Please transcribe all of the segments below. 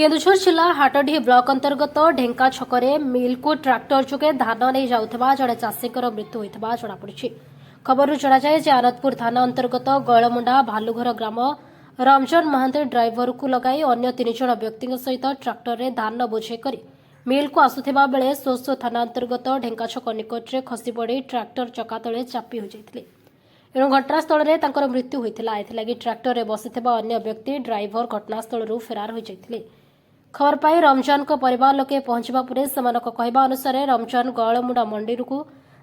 केन्दुझर जिला हाटडीह ब्लॉक अंतर्गत ढेंका छकरे मिल को ट्राक्टर जोगे धान नहीं जाउथबा जड़े चाषीकर मृत्यु होइथबा जଣାपड़िछि। खबर जणाजाए जे आनंदपुर थाना अंतर्गत गैलमुंडा भालुघर ग्राम रमजान महांती ड्राइवर को लगाई अन्य 3 जण व्यक्ति सहित ट्राक्टर रे धान बोझे करी मिल को आसुथिबा बेले सोसो थाना अंतर्गत ढेंका छक निकटरे खसी पड़ी ट्राक्टर चका तले चापी हो जाइथिले। एणु घटनास्थल में तांकर मृत्यु होइथिला। एथिलागि ट्राक्टर रे बसिथिबा अन्य व्यक्ति ड्राइवर घटनास्थल फेरार हो जाइथिले। खबर पाई रमजान को परिवार लोके पहुंचवा परे सेमानक कहबा अनुसार रमजान गैलमुंडा मंडी को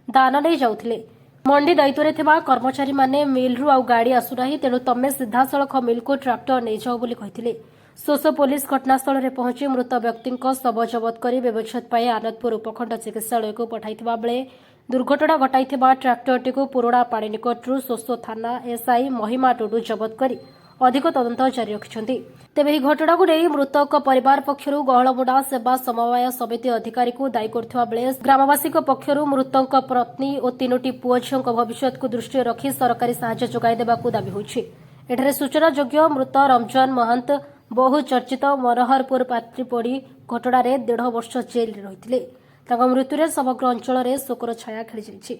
दान नहीं जाउथिले। मंडी दायित्व रे थिबा कर्मचारी माने मिल रु आ गाड़ी आसुनाही, तेणु तमे सीधा सड़क मिल को ट्राक्टर नहीं जाओ बोली कहिथिले। सोसो पुलिस घटनास्थल में पहुंची मृत व्यक्ति शव जबत कर व्यवच्छेद पाई आनंदपुर उपखंड चिकित्सालय को पठाइथिबा बेले दुर्घटना घटाइथिबा ट्राक्टरटी को पुरोड़ा पाणी निकटरू सोसो थाना एसआई महिमा टुडू जबत करी अधिक तदंत जारी रखिछन्ति। तेबे ଏହି ଘଟଣାକୁ ନେଇ ମୃତକ ପରିବାର ପକ୍ଷରୁ ଗହଳମୁଣ୍ଡା ସେବା ସମବାୟ ସମିତି ଅଧିକାରୀକୁ ଦାୟୀ କରୁଥିବା ବେଳେ ଗ୍ରାମବାସୀଙ୍କ ପକ୍ଷରୁ ମୃତଙ୍କ ପତ୍ନୀ ଓ 3ଟି ପୁଅ ଝିଅଙ୍କ ଭବିଷ୍ୟତକୁ ଦୃଷ୍ଟିରେ ରଖି ସରକାରୀ ସାହାଯ୍ୟ ଯୋଗାଇ ଦେବାକୁ ଦାବି ହୋଇଛି। ଏଠାରେ ସୂଚନାଯୋଗ୍ୟ ମୃତ ରମଜାନ ମହାନ୍ତ ବହୁ ଚର୍ଚ୍ଚିତ ମନୋହରପୁର ପାତ୍ରୀ ପୋଡ଼ି ଘଟଣାରେ 1.5 ବର୍ଷ ଜେଲରେ ରହିଥିଲେ। ତାଙ୍କ ମୃତ୍ୟୁରେ ସମଗ୍ର ଅଞ୍ଚଳରେ ଶୋକର ଛାୟା ଖେଳିଯାଇଛି।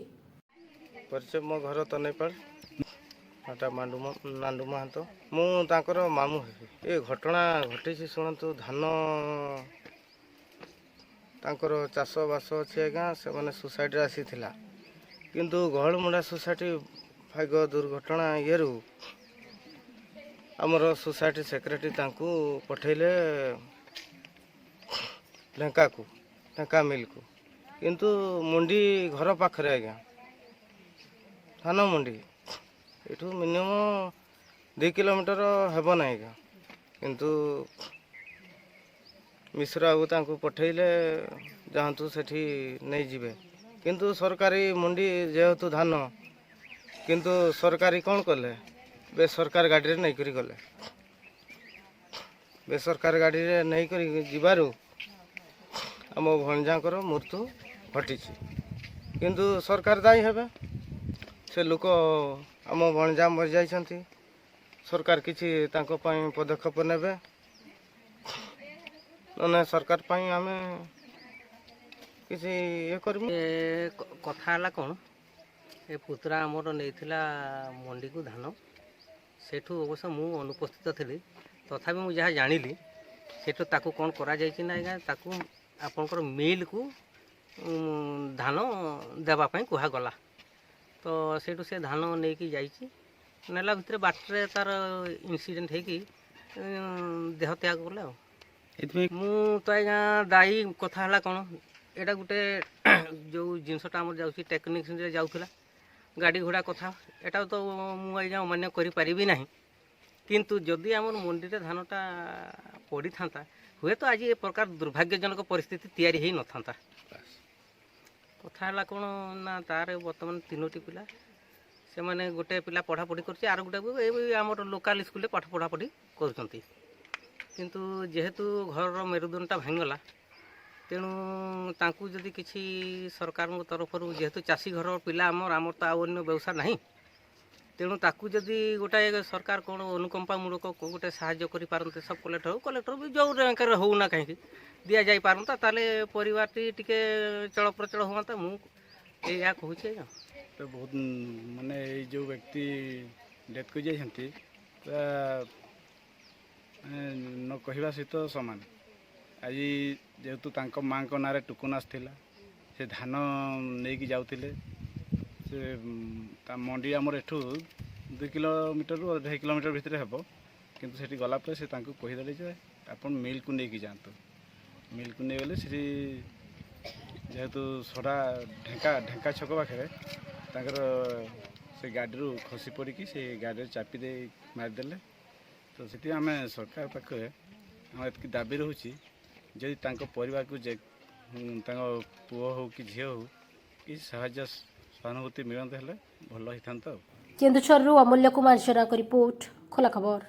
परिचय मो घर तनेपाड़ हाटा नांडू महांतो मु तांकर मामू ये घटना घटी शुणु धान तांकर चाष बास अच्छी आज्ञा से मैंने सोसाइटी आसी किंतु गहलमुंडा सोसाइटी भाग दुर्घटना ये आमर सोसाइटी सेक्रेटरी तांकू पठेले ढेंका मिल को किंतु मुंडी घर पाखरे आज्ञा धान मुंडी एठू मिनिमम 2 किलोमीटर हेब ना किंतु मिश्रा बाबू तांकू पठेले जातु सेठी नहीं जिबे किंतु सरकारी मुंडी जेहेतु धान किंतु सरकारी कौन कले बेसरकार गाड़ी नहीं करी गले बेसरकार गाड़ी नहीं करी जिबारु आम भणजांकर मृत्यु घटी किंतु सरकार दायी हेबे से लोक आम भणजा मरी जाइछन्ति सरकार किछि तांको पई पदक्षेप नेबे नने सरकार पई आमे किछि ये करबु। कथा हला कोन ए पुत्रा हमर नेथिला मंडी को धान सेठू अवश्य मु अनुपस्थित थिली तथापि मु जहाँ जानिली सेठू ताकू कोन करा जाइछि ना ताकू आपनकर मिल को धान देबा पई कुहा गला तो सेठू से धान नहीं कि जाइछि नेला भितर बाटरे तार इंसिडेंट है कि देह त्याग गले मु तो आज्ञा दायी कथा हला कोन एटा गुटे जो जिनसटा हमर जाउछि टेक्निक रे जाउथला गाड़ी घोड़ा कथा एटा तो मु आज्ञा मान्य करि परिबि नाही किंतु जदि हमर मंडी रे धानटा पड़ी थांता हुए तो आज ए प्रकार दुर्भाग्यजनक परिस्थिति तैयारी ही न थांता। कथा हला कोन ना तार वर्तमान 3टी पिला से माने गोटे पिला पढ़ा पढ़ी करछि आर गोटे हमर लोकल स्कूल रे पाठ पढ़ा पढ़ी करछंती किंतु जेहेतु घर मेरुदंडटा भांगला तेणु तांकू जदि किछि सरकार तरफ जेहेतु चाषी घर पिला आमर तो आउ अन्य व्यवसाय नहीं तेणु ताकू जदि गोटाए सरकार कौन अनुकंपा मूलक गोटे साहाय्य करि पारन्ते सब कलेक्टर भी जो रैंक हो ना कहीं दि जाई पारंता ताले परिवारटी टिके चल प्रचल हुआ मु या कहूचे तो बहुत माने जो व्यक्ति डेथ को जाइछन्ति न कहवा सहित समान आज जेहेतु तांको माँ को नारे टुकन आसला से धान नहीं कि जाउथिले से मंडी आमर एठू 2 किलोमीटर रु 2.5 किलोमीटर भितर हेबो किंतु सेठी गला पर से तांको कहिदेले जे आपन मिल को नहीं कि जांतो मिल को नहीं गले से जेहेतु सड़ा ढेंका छक पाखे तांकर से गाड़ी रू खसी पड़ी से गाड़ी चापी दे मारिदेले तो से आम सरकार पाखे हम एतकी दाबी रोची जदि तांको परिवार को जे पुओ हो कि झील हो कि साहाय्य सहानुभूति मिलते हेले भल होता। केन्दुझरु अमूल्य कुमार जेना को रिपोर्ट खोला खबर।